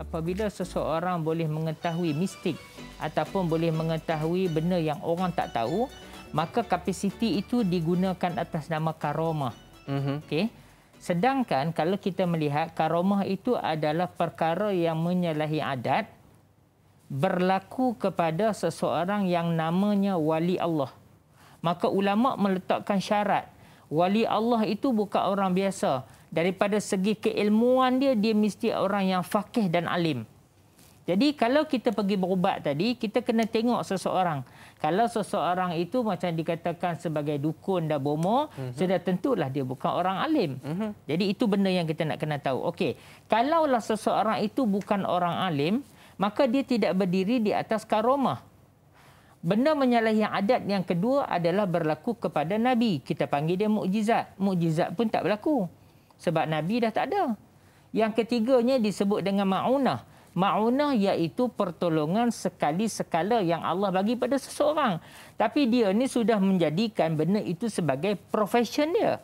apabila seseorang boleh mengetahui mistik ataupun boleh mengetahui benda yang orang tak tahu, maka kapasiti itu digunakan atas nama karamah. Okey. Sedangkan kalau kita melihat karamah itu adalah perkara yang menyalahi adat berlaku kepada seseorang yang namanya wali Allah. Maka ulama meletakkan syarat. Wali Allah itu bukan orang biasa. Daripada segi keilmuan dia mesti orang yang faqih dan alim. Jadi kalau kita pergi berubat tadi, kita kena tengok seseorang. Kalau seseorang itu macam dikatakan sebagai dukun dan bomo, sudah tentulah dia bukan orang alim. Jadi itu benda yang kita nak kena tahu. Okey, kalaulah seseorang itu bukan orang alim, maka dia tidak berdiri di atas karamah. Benda menyalahi adat yang kedua adalah berlaku kepada Nabi. Kita panggil dia mukjizat. Mukjizat pun tak berlaku. Sebab Nabi dah tak ada. Yang ketiganya disebut dengan ma'unah. Ma'unah iaitu pertolongan sekali sekala yang Allah bagi pada seseorang. Tapi dia ni sudah menjadikan benda itu sebagai profession dia.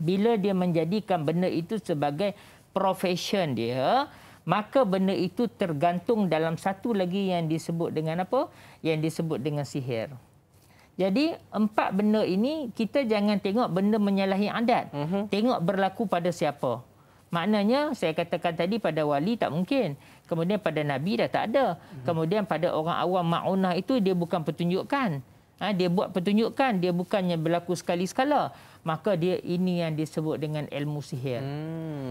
Bila dia menjadikan benda itu sebagai profession dia, maka benda itu tergantung dalam satu lagi yang disebut dengan apa? Yang disebut dengan sihir. Jadi, 4 benda ini kita jangan tengok benda menyalahi adat. Tengok berlaku pada siapa. Maknanya, saya katakan tadi pada wali tak mungkin. Kemudian pada Nabi dah tak ada. Kemudian pada orang awam ma'unah itu dia bukan pertunjukan. Dia buat pertunjukan, dia bukannya berlaku sekali-sekala. Maka dia ini yang disebut dengan ilmu sihir.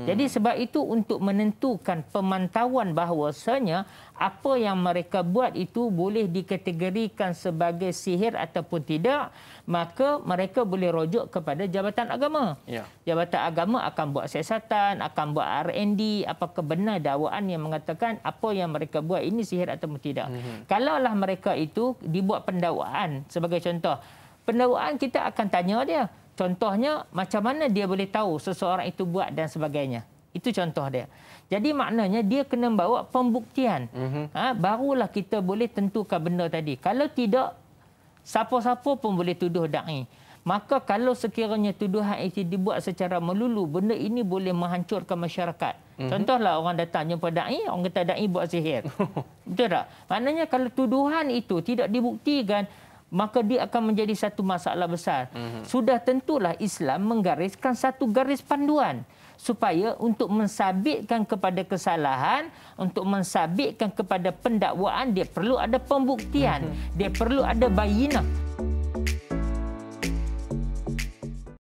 Jadi sebab itu untuk menentukan pemantauan bahawasanya apa yang mereka buat itu boleh dikategorikan sebagai sihir ataupun tidak, maka mereka boleh rujuk kepada Jabatan Agama. Jabatan Agama akan buat siasatan, akan buat R&D, apakah benar dakwaan yang mengatakan apa yang mereka buat ini sihir ataupun tidak. Kalaulah mereka itu dibuat pendakwaan, sebagai contoh, pendakwaan kita akan tanya dia. Contohnya, macam mana dia boleh tahu seseorang itu buat dan sebagainya. Itu contoh dia. Jadi maknanya dia kena bawa pembuktian. Barulah kita boleh tentukan benda tadi. Kalau tidak, siapa-siapa pun boleh tuduh da'i. Maka kalau sekiranya tuduhan itu dibuat secara melulu, benda ini boleh menghancurkan masyarakat. Contohlah orang datang jumpa da'i, orang kata da'i buat sihir. Betul tak? Maknanya kalau tuduhan itu tidak dibuktikan, maka dia akan menjadi satu masalah besar. Sudah tentulah Islam menggariskan satu garis panduan supaya untuk mensabitkan kepada kesalahan, untuk mensabitkan kepada pendakwaan, dia perlu ada pembuktian, dia perlu ada bayinah.